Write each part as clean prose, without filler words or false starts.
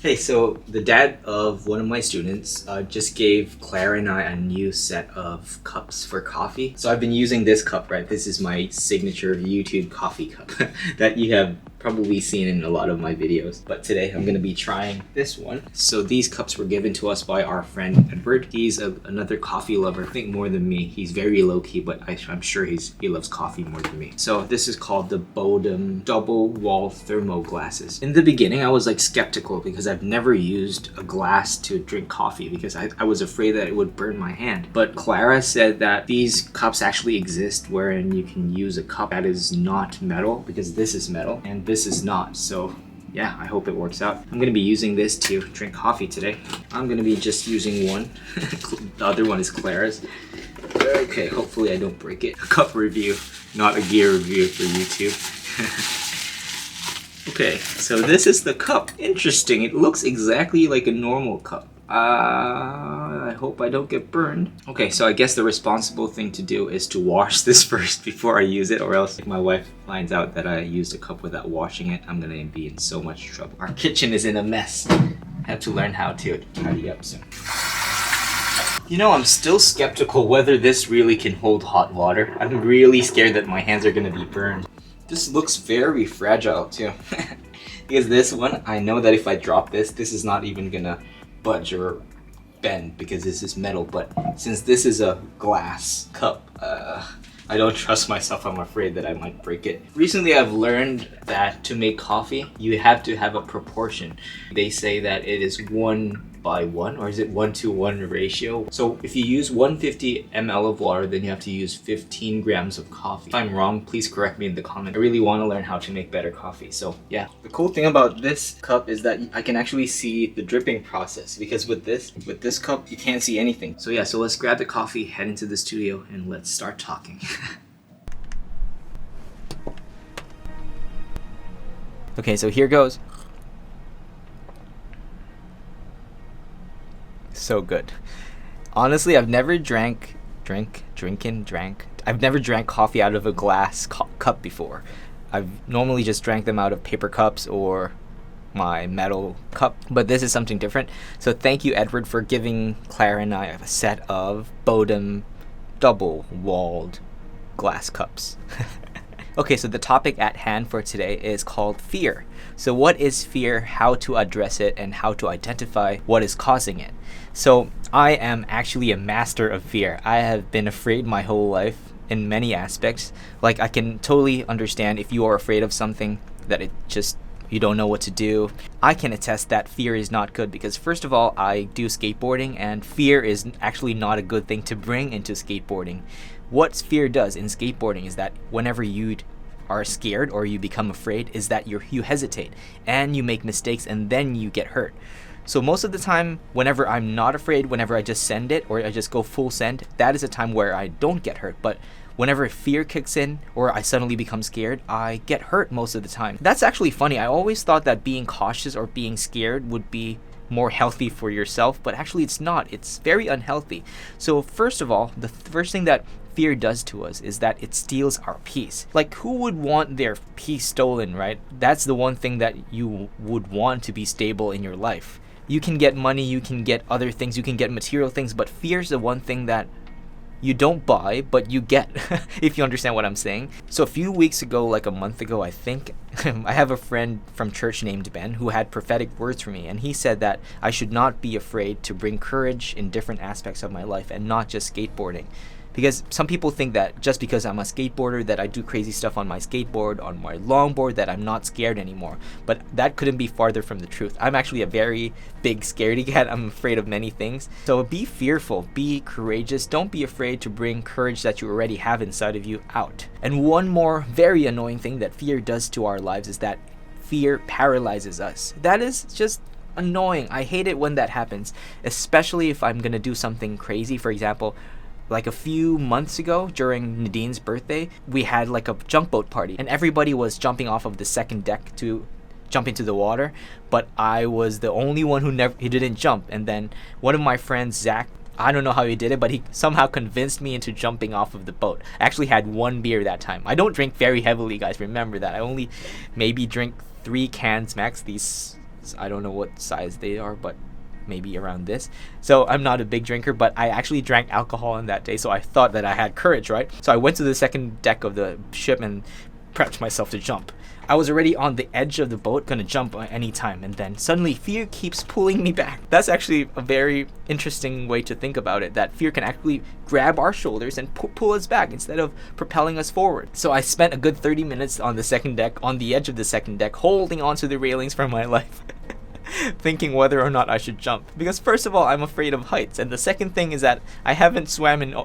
Hey, so the dad of one of my students just gave Claire and I a new set of cups for coffee. So I've been using this cup, right? This is my signature YouTube coffee cup that you have probably seen in a lot of my videos. But today I'm gonna be trying this one. So these cups were given to us by our friend Edward. He's another coffee lover, I think more than me. He's very low-key, but I'm sure he loves coffee more than me. So this is called the Bodum double wall thermo glasses. In the beginning, I was like skeptical because I've never used a glass to drink coffee because I was afraid that it would burn my hand. But Clara said that these cups actually exist wherein you can use a cup that is not metal, because this is metal and this is not. So yeah, I hope it works out. I'm gonna be using this to drink coffee today. I'm gonna be just using one. The other one is Clara's. Okay, hopefully I don't break it. A cup review, not a gear review for YouTube. Okay, so this is the cup. Interesting, it looks exactly like a normal cup. I hope I don't get burned. Okay, so I guess the responsible thing to do is to wash this first before I use it, or else if my wife finds out that I used a cup without washing it, I'm gonna be in so much trouble. Our kitchen is in a mess. I have to learn how to tidy up soon. You know, I'm still skeptical whether this really can hold hot water. I'm really scared that my hands are gonna be burned. This looks very fragile too. Because this one, I know that if I drop this is not even gonna budge or bend because this is metal, but since this is a glass cup, I don't trust myself. I'm afraid that I might break it. Recently I've learned that to make coffee, you have to have a proportion. They say that it is 1:1, or is it 1:1 ratio? So if you use 150 ml of water, then you have to use 15 grams of coffee. If I'm wrong, please correct me in the comment. I really want to learn how to make better coffee, so yeah. The cool thing about this cup is that I can actually see the dripping process, because with this cup, you can't see anything. So yeah, so let's grab the coffee, head into the studio, and let's start talking. Okay, so here goes. So good. Honestly, I've never drank coffee out of a glass cup before. I've normally just drank them out of paper cups or my metal cup, but this is something different. So thank you, Edward, for giving Claire and I a set of Bodum double-walled glass cups. Okay, so the topic at hand for today is called fear. So what is fear, how to address it, and how to identify what is causing it. So I am actually a master of fear. I have been afraid my whole life in many aspects. Like, I can totally understand if you are afraid of something that you don't know what to do. I can attest that fear is not good because, first of all, I do skateboarding, and fear is actually not a good thing to bring into skateboarding. What fear does in skateboarding is that whenever you are scared or you become afraid, is that you hesitate and you make mistakes and then you get hurt. So most of the time, whenever I'm not afraid, whenever I just send it or I just go full send, that is a time where I don't get hurt. But whenever fear kicks in or I suddenly become scared, I get hurt most of the time. That's actually funny. I always thought that being cautious or being scared would be more healthy for yourself, but actually it's not. It's very unhealthy. So first of all, the first thing that fear does to us is that it steals our peace. Like, who would want their peace stolen, right? That's the one thing that you would want to be stable in your life. You can get money, you can get other things, you can get material things, but fear is the one thing that you don't buy, but you get, if you understand what I'm saying. So a few weeks ago, like a month ago, I think, I have a friend from church named Ben who had prophetic words for me, and he said that I should not be afraid to bring courage in different aspects of my life and not just skateboarding. Because some people think that just because I'm a skateboarder that I do crazy stuff on my skateboard, on my longboard, that I'm not scared anymore. But that couldn't be farther from the truth. I'm actually a very big scaredy cat. I'm afraid of many things. So be fearful, be courageous. Don't be afraid to bring courage that you already have inside of you out. And one more very annoying thing that fear does to our lives is that fear paralyzes us. That is just annoying. I hate it when that happens, especially if I'm gonna do something crazy. For example, like a few months ago during Nadine's birthday, we had like a junk boat party and everybody was jumping off of the second deck to jump into the water, but I was the only one who didn't jump. And then one of my friends, Zach, I don't know how he did it, but he somehow convinced me into jumping off of the boat. I actually had one beer that time. I don't drink very heavily, guys, remember that. I only maybe drink 3 cans max, these So I don't know what size they are, but maybe around this. So I'm not a big drinker, but I actually drank alcohol on that day, so I thought that I had courage, right? So I went to the second deck of the ship and prepped myself to jump. I was already on the edge of the boat, gonna jump at any time, and then suddenly fear keeps pulling me back. That's actually a very interesting way to think about it, that fear can actually grab our shoulders and pull us back instead of propelling us forward. So I spent a good 30 minutes on the second deck, on the edge of the second deck, holding onto the railings for my life. Thinking whether or not I should jump. Because first of all, I'm afraid of heights, and the second thing is that I haven't swam in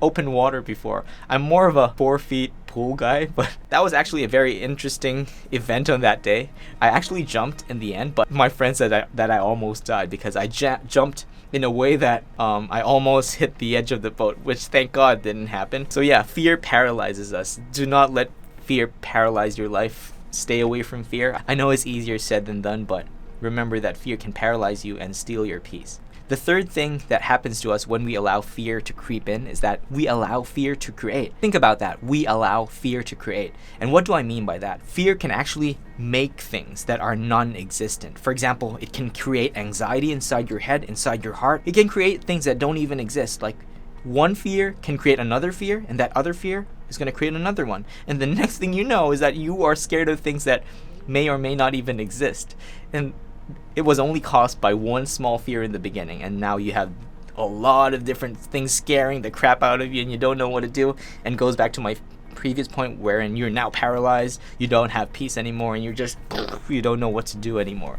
open water before. I'm more of a 4 feet pool guy, but that was actually a very interesting event on that day. I actually jumped in the end, but my friend said that I almost died because I jumped in a way that I almost hit the edge of the boat, which thank God didn't happen. So yeah, fear paralyzes us. Do not let fear paralyze your life. Stay away from fear. I know it's easier said than done, but remember that fear can paralyze you and steal your peace. The third thing that happens to us when we allow fear to creep in is that we allow fear to create. Think about that. We allow fear to create. And what do I mean by that? Fear can actually make things that are non-existent. For example, it can create anxiety inside your head, inside your heart. It can create things that don't even exist. Like one fear can create another fear, and that other fear is going to create another one. And the next thing you know is that you are scared of things that may or may not even exist. And it was only caused by one small fear in the beginning, and now you have a lot of different things scaring the crap out of you and you don't know what to do. And goes back to my previous point wherein you're now paralyzed, you don't have peace anymore, and you don't know what to do anymore.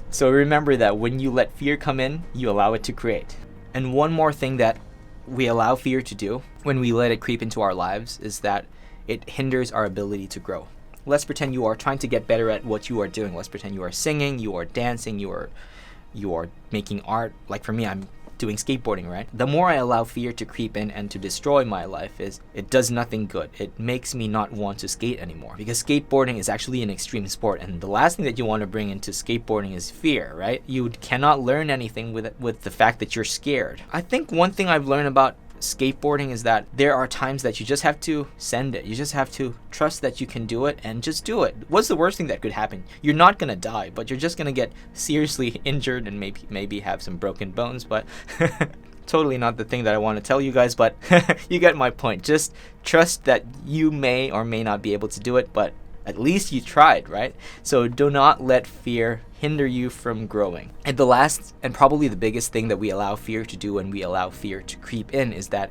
So remember that when you let fear come in, you allow it to create. And one more thing that we allow fear to do when we let it creep into our lives is that it hinders our ability to grow. Let's pretend you are trying to get better at what you are doing. Let's pretend you are singing, you are dancing, you are making art. Like for me, I'm doing skateboarding, right? The more I allow fear to creep in and to destroy my life, is it does nothing good. It makes me not want to skate anymore, because skateboarding is actually an extreme sport, and the last thing that you want to bring into skateboarding is fear, right? You cannot learn anything with the fact that you're scared. I think one thing I've learned about skateboarding is that there are times that you just have to send it. You just have to trust that you can do it and just do it. What's the worst thing that could happen? You're not gonna die, but you're just gonna get seriously injured and maybe have some broken bones, but totally not the thing that I want to tell you guys, but you get my point. Just trust that you may or may not be able to do it, but at least you tried, right? So do not let fear hinder you from growing. And the last and probably the biggest thing that we allow fear to do when we allow fear to creep in is that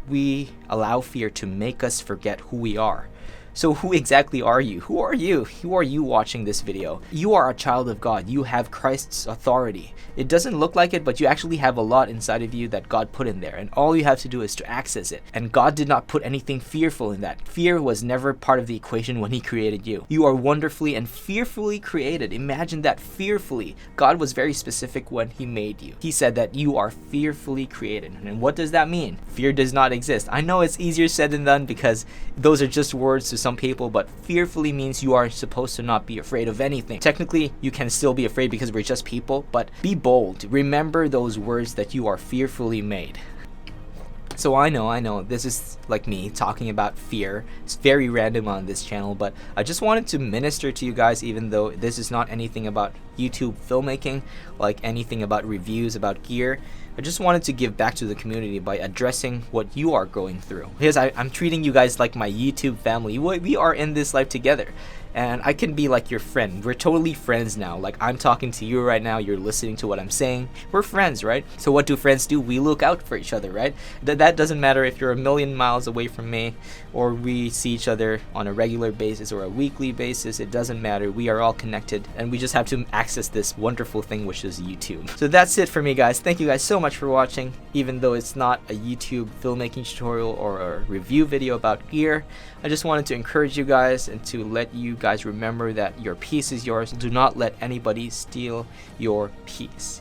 we allow fear to make us forget who we are. So who exactly are you? Who are you? Who are you watching this video? You are a child of God. You have Christ's authority. It doesn't look like it, but you actually have a lot inside of you that God put in there, and all you have to do is to access it. And God did not put anything fearful in that. Fear was never part of the equation when He created you. You are wonderfully and fearfully created. Imagine that, fearfully. God was very specific when He made you. He said that you are fearfully created. And what does that mean? Fear does not exist. I know it's easier said than done because those are just words to some people, but fearfully means you are supposed to not be afraid of anything. Technically, you can still be afraid because we're just people, but be bold. Remember those words that you are fearfully made. So I know, this is like me talking about fear. It's very random on this channel, but I just wanted to minister to you guys, even though this is not anything about YouTube filmmaking, like anything about reviews, about gear. I just wanted to give back to the community by addressing what you are going through. Because I'm treating you guys like my YouTube family. We are in this life together. And I can be like your friend. We're totally friends now. Like I'm talking to you right now. You're listening to what I'm saying. We're friends, right? So what do friends do? We look out for each other, right? That doesn't matter if you're a million miles away from me or we see each other on a regular basis or a weekly basis. It doesn't matter. We are all connected and we just have to access this wonderful thing, which is YouTube. So that's it for me, guys. Thank you guys so much for watching. Even though it's not a YouTube filmmaking tutorial or a review video about gear, I just wanted to encourage you guys and to let you guys remember that your peace is yours. Do not let anybody steal your peace.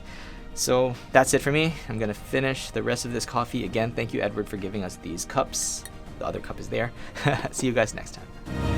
So that's it for me. I'm gonna finish the rest of this coffee. Again, thank you, Edward, for giving us these cups. The other cup is there. See you guys next time.